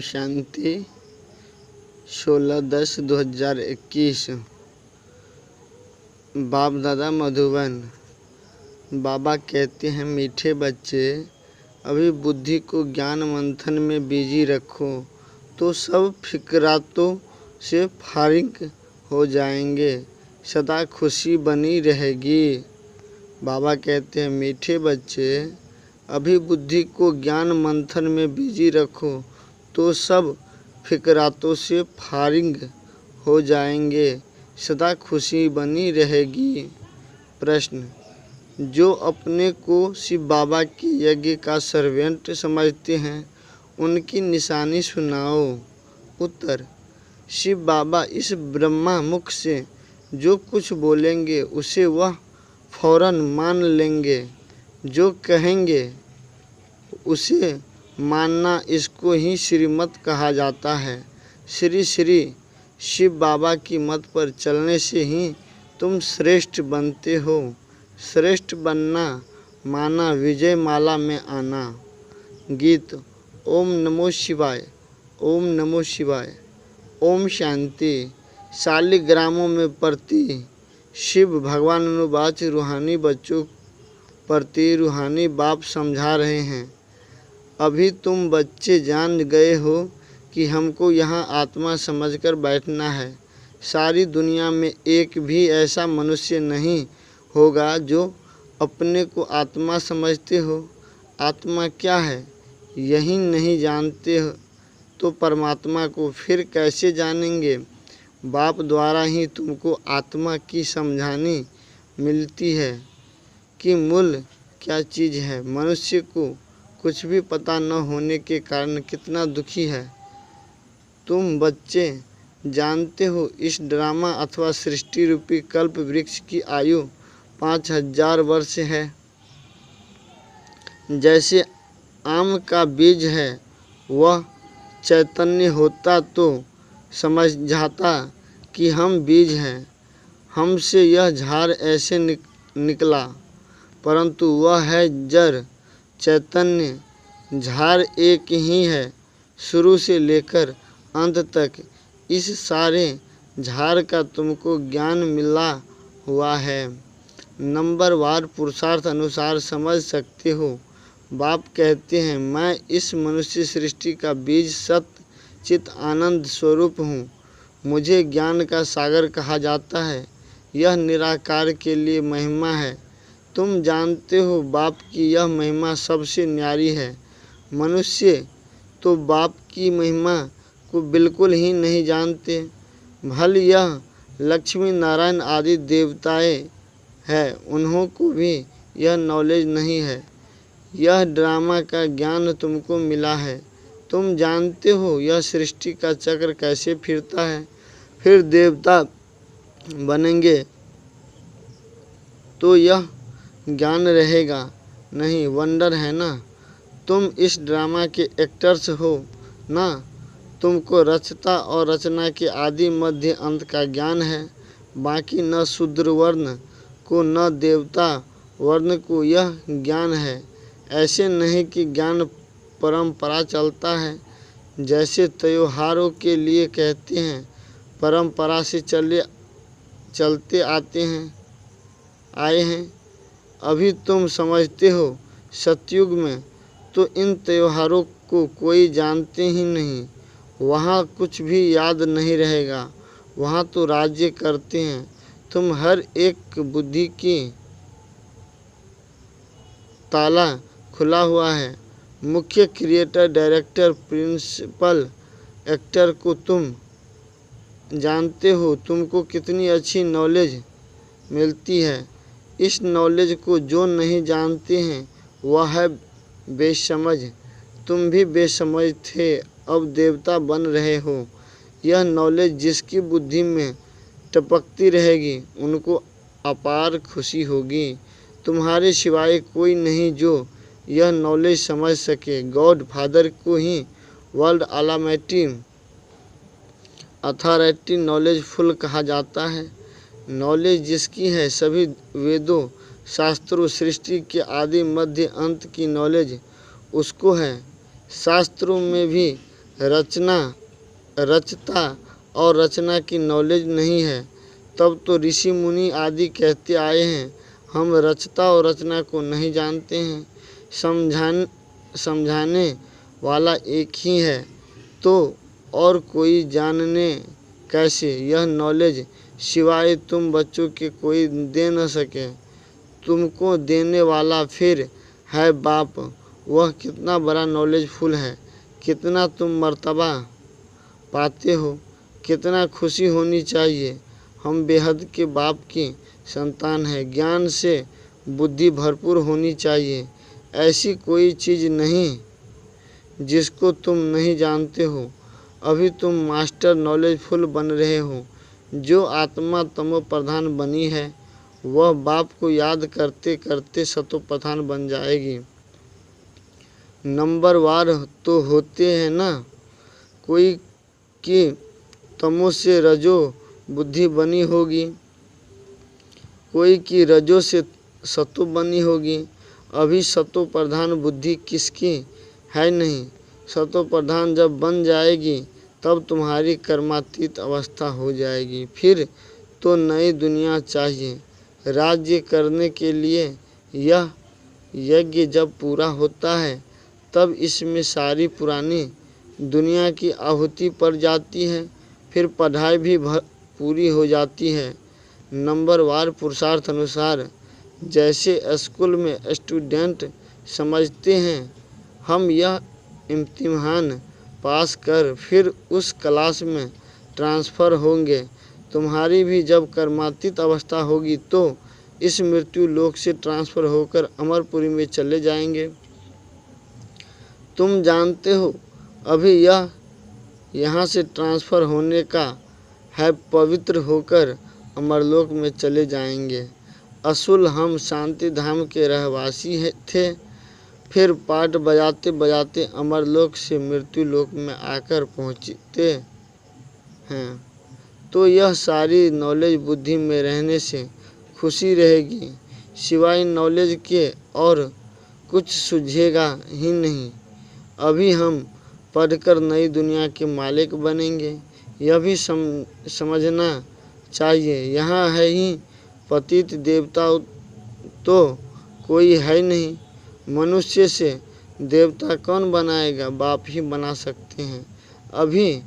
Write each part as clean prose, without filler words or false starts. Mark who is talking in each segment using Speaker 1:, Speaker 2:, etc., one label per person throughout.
Speaker 1: शांति। 16/10/2021। बाप दादा मधुबन। बाबा कहते हैं, मीठे बच्चे, अभी बुद्धि को ज्ञान मंथन में बिजी रखो तो सब फिक्रातों से फारिग हो जाएंगे, सदा खुशी बनी रहेगी। बाबा कहते हैं, मीठे बच्चे, अभी बुद्धि को ज्ञान मंथन में बिजी रखो तो सब फिक्रातों से फारिग हो जाएंगे, सदा खुशी बनी रहेगी। प्रश्न, जो अपने को शिव बाबा के यज्ञ का सर्वेंट समझते हैं, उनकी निशानी सुनाओ। उत्तर, शिव बाबा इस ब्रह्मा मुख से जो कुछ बोलेंगे उसे वह फौरन मान लेंगे। जो कहेंगे उसे मानना, इसको ही श्रीमत कहा जाता है। श्री श्री शिव बाबा की मत पर चलने से ही तुम श्रेष्ठ बनते हो। श्रेष्ठ बनना माना विजय माला में आना। गीत। ओम नमो शिवाय, ओम नमो शिवाय। ओम शांति। शालिग्रामों में प्रति शिव भगवान अनुवाच रूहानी बच्चों प्रति रूहानी बाप समझा रहे हैं। अभी तुम बच्चे जान गए हो कि हमको यहाँ आत्मा समझकर बैठना है। सारी दुनिया में एक भी ऐसा मनुष्य नहीं होगा जो अपने को आत्मा समझते हो। आत्मा क्या है यही नहीं जानते हो तो परमात्मा को फिर कैसे जानेंगे। बाप द्वारा ही तुमको आत्मा की समझानी मिलती है कि मूल क्या चीज़ है। मनुष्य को कुछ भी पता न होने के कारण कितना दुखी है। तुम बच्चे जानते हो, इस ड्रामा अथवा सृष्टि रूपी कल्प वृक्ष की आयु 5000 वर्ष है। जैसे आम का बीज है, वह चैतन्य होता तो समझाता कि हम बीज हैं, हमसे यह झाड़ ऐसे निकला, परंतु वह है जड़। चैतन्य झाड़ एक ही है, शुरू से लेकर अंत तक। इस सारे झाड़ का तुमको ज्ञान मिला हुआ है, नंबरवार पुरुषार्थ अनुसार समझ सकते हो। बाप कहते हैं, मैं इस मनुष्य सृष्टि का बीज सत्य चित आनंद स्वरूप हूँ। मुझे ज्ञान का सागर कहा जाता है। यह निराकार के लिए महिमा है। तुम जानते हो बाप की यह महिमा सबसे न्यारी है। मनुष्य तो बाप की महिमा को बिल्कुल ही नहीं जानते। भल यह लक्ष्मी नारायण आदि देवताएं हैं, उन्हों को भी यह नॉलेज नहीं है। यह ड्रामा का ज्ञान तुमको मिला है। तुम जानते हो यह सृष्टि का चक्र कैसे फिरता है। फिर देवता बनेंगे तो यह ज्ञान रहेगा नहीं। वंडर है ना। तुम इस ड्रामा के एक्टर्स हो ना। तुमको रचता और रचना के आदि मध्य अंत का ज्ञान है। बाकी न शूद्र वर्ण को न देवता वर्ण को यह ज्ञान है। ऐसे नहीं कि ज्ञान परंपरा चलता है। जैसे त्योहारों के लिए कहते हैं, परंपरा से चलते आए हैं। अभी तुम समझते हो सतयुग में तो इन त्योहारों को कोई जानते ही नहीं। वहाँ कुछ भी याद नहीं रहेगा। वहाँ तो राज्य करते हैं। तुम हर एक बुद्धि की ताला खुला हुआ है। मुख्य क्रिएटर, डायरेक्टर, प्रिंसिपल एक्टर को तुम जानते हो। तुमको कितनी अच्छी नॉलेज मिलती है। इस नॉलेज को जो नहीं जानते हैं वह है बेसमझ। तुम भी बेसमझ थे, अब देवता बन रहे हो। यह नॉलेज जिसकी बुद्धि में टपकती रहेगी उनको अपार खुशी होगी। तुम्हारे सिवाय कोई नहीं जो यह नॉलेज समझ सके। गॉड फादर को ही वर्ल्ड ऑलमाइटी अथॉरिटी नॉलेजफुल कहा जाता है। नॉलेज जिसकी है, सभी वेदों शास्त्रों सृष्टि के आदि मध्य अंत की नॉलेज उसको है। शास्त्रों में भी रचता और रचना की नॉलेज नहीं है, तब तो ऋषि मुनि आदि कहते आए हैं हम रचता और रचना को नहीं जानते हैं। समझाने वाला एक ही है, तो और कोई जानने कैसे? यह नॉलेज सिवाय तुम बच्चों के कोई दे न सके। तुमको देने वाला फिर है बाप। वह कितना बड़ा नॉलेजफुल है, कितना तुम मर्तबा पाते हो, कितना खुशी होनी चाहिए। हम बेहद के बाप की संतान हैं। ज्ञान से बुद्धि भरपूर होनी चाहिए। ऐसी कोई चीज़ नहीं जिसको तुम नहीं जानते हो। अभी तुम मास्टर नॉलेजफुल बन रहे हो। जो आत्मा तमो प्रधान बनी है वह बाप को याद करते करते सतो प्रधान बन जाएगी। नंबरवार तो होते हैं ना, कोई की तमो से रजो बुद्धि बनी होगी, कोई की रजो से सतो बनी होगी। अभी सतो प्रधान बुद्धि किसकी है नहीं। सतो प्रधान जब बन जाएगी तब तुम्हारी कर्मातीत अवस्था हो जाएगी। फिर तो नई दुनिया चाहिए। राज्य करने के लिए यह यज्ञ जब पूरा होता है तब इसमें सारी पुरानी दुनिया की आहुति पड़ जाती है। फिर पढ़ाई भी पूरी हो जाती है। नंबरवार पुरुषार्थ अनुसार जैसे स्कूल में स्टूडेंट समझते हैं हम यह इम्तिहान पास कर फिर उस क्लास में ट्रांसफ़र होंगे। तुम्हारी भी जब कर्मातीत अवस्था होगी तो इस मृत्यु लोक से ट्रांसफ़र होकर अमरपुरी में चले जाएंगे। तुम जानते हो अभी यह यहाँ से ट्रांसफ़र होने का है, पवित्र होकर अमरलोक में चले जाएंगे। असूल हम शांति धाम के रहवासी थे, फिर पाठ बजाते बजाते अमरलोक से मृत्यु लोक में आकर पहुँचते हैं। तो यह सारी नॉलेज बुद्धि में रहने से खुशी रहेगी, सिवाय नॉलेज के और कुछ सूझेगा ही नहीं। अभी हम पढ़कर नई दुनिया के मालिक बनेंगे, यह भी समझना चाहिए। यहाँ है ही पतित देवता तो कोई है नहीं। मनुष्य से देवता कौन बनाएगा? बाप ही बना सकते हैं। अभी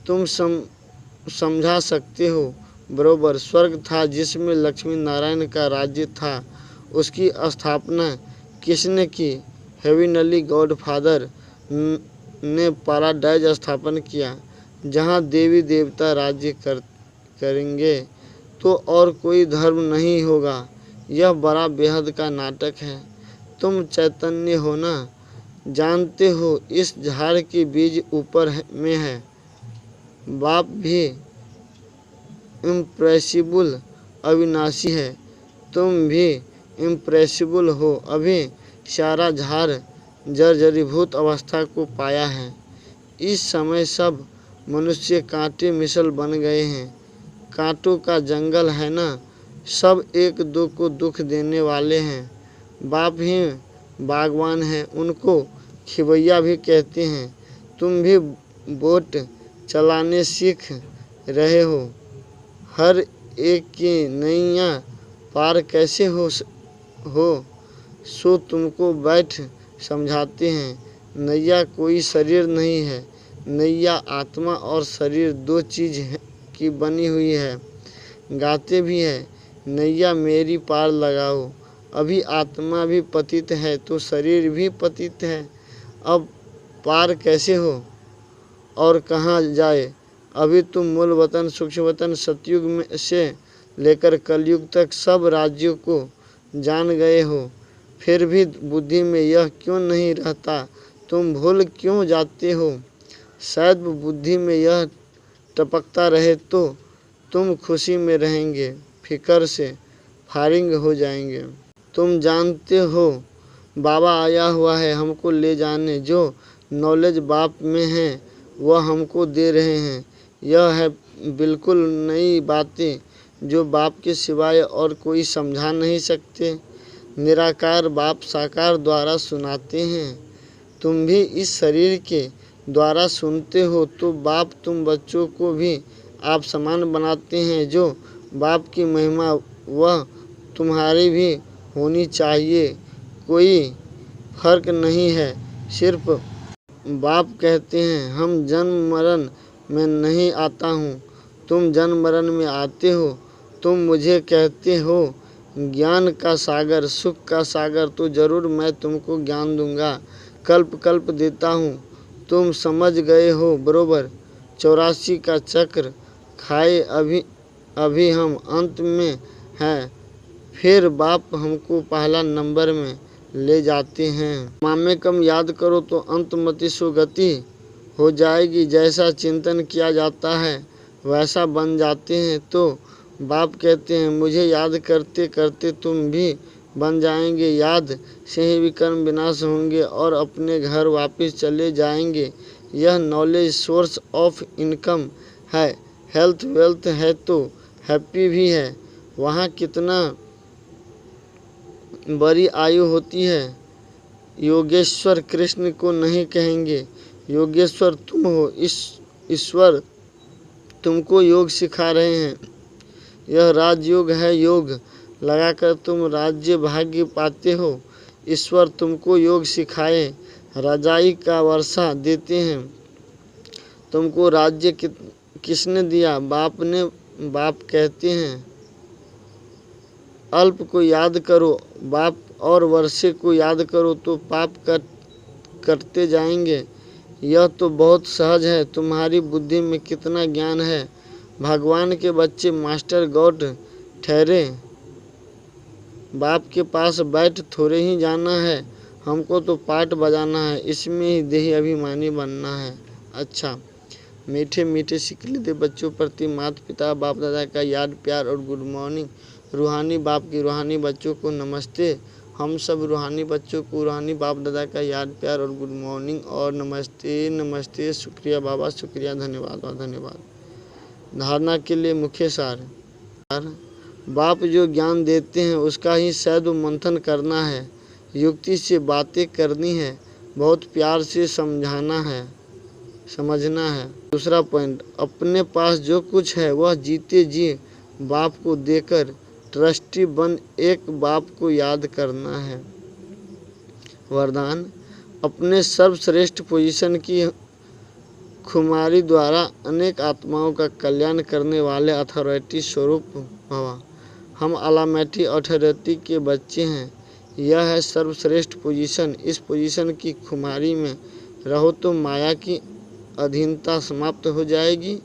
Speaker 1: तुम समझा सकते हो बरोबर। स्वर्ग था जिसमें लक्ष्मी नारायण का राज्य था, उसकी स्थापना किसने की? हेविनली गॉडफादर ने पैराडाइज स्थापन किया जहाँ देवी देवता राज्य करेंगे, तो और कोई धर्म नहीं होगा। यह बड़ा बेहद का नाटक है। तुम चैतन्य हो ना, जानते हो इस झाड़ के बीज ऊपर में है। बाप भी इम्प्रेसिबल अविनाशी है, तुम भी इम्प्रेसिबल हो। अभी सारा झाड़ जर्जरीभूत अवस्था को पाया है। इस समय सब मनुष्य कांटे मिसल बन गए हैं। कांटों का जंगल है ना, सब एक दो को दुख देने वाले हैं। बाप ही बागवान हैं, उनको खिवैया भी कहते हैं। तुम भी बोट चलाने सीख रहे हो। हर एक की नैया पार कैसे हो सो तुमको बैठ समझाते हैं। नैया कोई शरीर नहीं है, नैया आत्मा और शरीर दो चीज़ की बनी हुई है। गाते भी है नैया मेरी पार लगाओ। अभी आत्मा भी पतित है तो शरीर भी पतित है। अब पार कैसे हो और कहाँ जाए? अभी तुम मूल वतन सूक्ष्म वतन सतयुग में से लेकर कलयुग तक सब राज्यों को जान गए हो, फिर भी बुद्धि में यह क्यों नहीं रहता? तुम भूल क्यों जाते हो? शायद बुद्धि में यह टपकता रहे तो तुम खुशी में रहेंगे, फिकर से फारिग हो जाएंगे। तुम जानते हो बाबा आया हुआ है हमको ले जाने। जो नॉलेज बाप में है वह हमको दे रहे हैं। यह है बिल्कुल नई बातें जो बाप के सिवाय और कोई समझा नहीं सकते। निराकार बाप साकार द्वारा सुनाते हैं। तुम भी इस शरीर के द्वारा सुनते हो तो बाप तुम बच्चों को भी आप समान बनाते हैं। जो बाप की महिमा वह तुम्हारी भी होनी चाहिए। कोई फर्क नहीं है। सिर्फ बाप कहते हैं हम जन्म मरण में नहीं आता हूँ, तुम जन्म मरण में आते हो। तुम मुझे कहते हो ज्ञान का सागर, सुख का सागर, तो ज़रूर मैं तुमको ज्ञान दूंगा, कल्प कल्प देता हूँ। तुम समझ गए हो बरोबर। 84 का चक्र खाए अभी हम अंत में हैं। फिर बाप हमको पहला नंबर में ले जाते हैं। मामे कम याद करो तो अंतमति सुगति हो जाएगी। जैसा चिंतन किया जाता है वैसा बन जाते हैं। तो बाप कहते हैं मुझे याद करते करते तुम भी बन जाएंगे। याद से ही विकर्म विनाश होंगे और अपने घर वापस चले जाएंगे। यह नॉलेज सोर्स ऑफ इनकम है। हेल्थ वेल्थ है तो हैप्पी भी है। वहाँ कितना बड़ी आयु होती है। योगेश्वर कृष्ण को नहीं कहेंगे, योगेश्वर तुम हो। ईश्वर तुमको योग सिखा रहे हैं। यह राजयोग है। योग लगाकर तुम राज्य भाग्य पाते हो। ईश्वर तुमको योग सिखाए, रजाई का वर्षा देते हैं। तुमको राज्य किसने दिया? बाप ने। बाप कहते हैं अल्प को याद करो बाप और वर्षे को याद करो तो पाप करते जाएंगे। यह तो बहुत सहज है। तुम्हारी बुद्धि में कितना ज्ञान है। भगवान के बच्चे मास्टर गॉड ठहरे। बाप के पास बैठ थोड़े ही जाना है, हमको तो पाठ बजाना है, इसमें ही देही अभिमानी बनना है। अच्छा, मीठे मीठे सिकले दे बच्चों प्रति माता पिता बाप दादा का याद प्यार और गुड मॉर्निंग। रूहानी बाप की रूहानी बच्चों को नमस्ते। हम सब रूहानी बच्चों को रूहानी बाप दादा का याद प्यार और गुड मॉर्निंग और नमस्ते नमस्ते। शुक्रिया बाबा, शुक्रिया, धन्यवाद और धन्यवाद। धारणा के लिए मुख्य सार। बाप जो ज्ञान देते हैं उसका ही सैद्ध मंथन करना है, युक्ति से बातें करनी है, बहुत प्यार से समझना है। दूसरा पॉइंट, अपने पास जो कुछ है वह जीते जी बाप को देकर ट्रस्टी बन एक बाप को याद करना है। वरदान, अपने सर्वश्रेष्ठ पोजीशन की खुमारी द्वारा अनेक आत्माओं का कल्याण करने वाले अथॉरिटी स्वरूप भवा। हम अलामेटी अथॉरिटी के बच्चे हैं। यह है सर्वश्रेष्ठ पोजीशन। इस पोजीशन की खुमारी में रहो तो माया की अधीनता समाप्त हो जाएगी।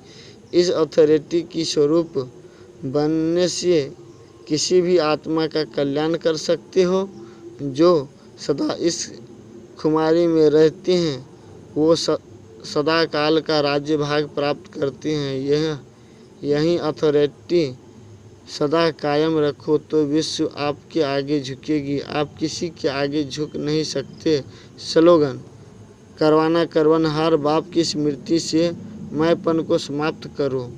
Speaker 1: इस अथॉरिटी की स्वरूप बनने से किसी भी आत्मा का कल्याण कर सकते हो। जो सदा इस खुमारी में रहते हैं वो सदा काल का राज्य भाग प्राप्त करते हैं। यही अथॉरिटी सदा कायम रखो तो विश्व आपके आगे झुकेगी। आप किसी के आगे झुक नहीं सकते। स्लोगन, करवाना करवनहार बाप की स्मृति से मैंपन को समाप्त करो।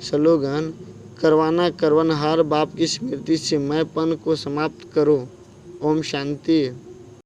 Speaker 1: स्लोगन, करवाना करवनहार बाप की स्मृति से मैंपन को समाप्त करो। ओम शांति।